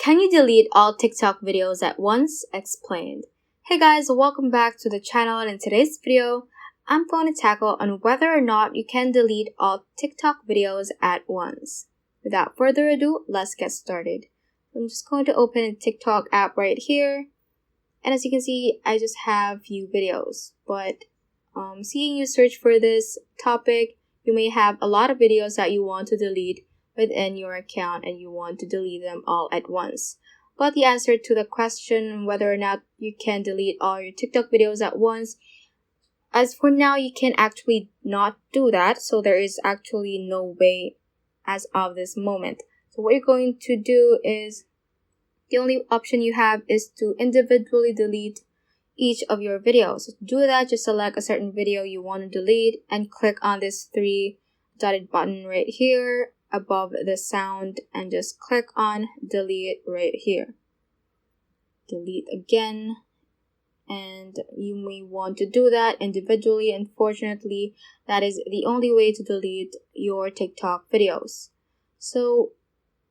Can you delete all TikTok videos at once? Explained. Hey guys, welcome back to the channel, and in today's video, I'm going to tackle on whether or not you can delete all TikTok videos at once. Without further ado, let's get started. I'm just going to open a TikTok app right here, and as you can see, I just have few videos, but seeing you search for this topic, you may have a lot of videos that you want to delete within your account and you want to delete them all at once. But the answer to the question whether or not you can delete all your TikTok videos at once, as for now, you can actually not do that. So there is actually no way as of this moment. So what you're going to do is, the only option you have is to individually delete each of your videos. So to do that, just select a certain video you want to delete and click on this three dotted button right here above the sound and just click on delete right here. Delete again, and you may want to do that individually. Unfortunately, that is the only way to delete your TikTok videos. So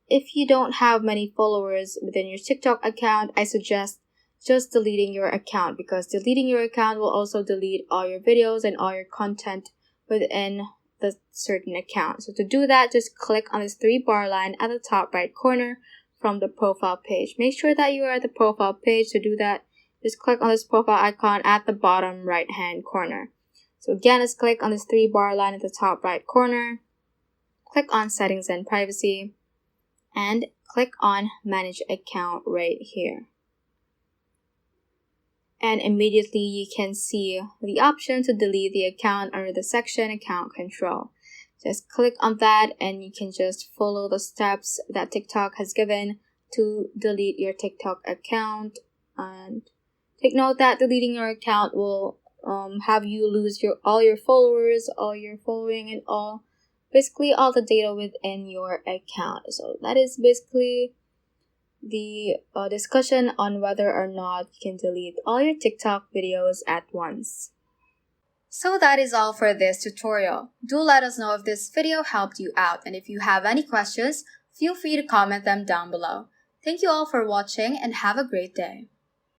if you don't have many followers within your TikTok account, I suggest just deleting your account, because deleting your account will also delete all your videos and all your content within the certain account. So to do that, just click on this three bar line at the top right corner from the profile page. Make sure that you are at the profile page. To do that, just click on this profile icon at the bottom right hand corner. So again, just click on this three bar line at the top right corner, click on settings and privacy, and click on manage account right here. And immediately you can see the option to delete the account under the section account control. Just click on that and you can just follow the steps that TikTok has given to delete your TikTok account. And take note that deleting your account will have you lose all your followers, all your following, and basically all the data within your account. So that is basically the discussion on whether or not you can delete all your TikTok videos at once. So that is all for this tutorial. Do let us know if this video helped you out, and if you have any questions, feel free to comment them down below. Thank you all for watching and have a great day.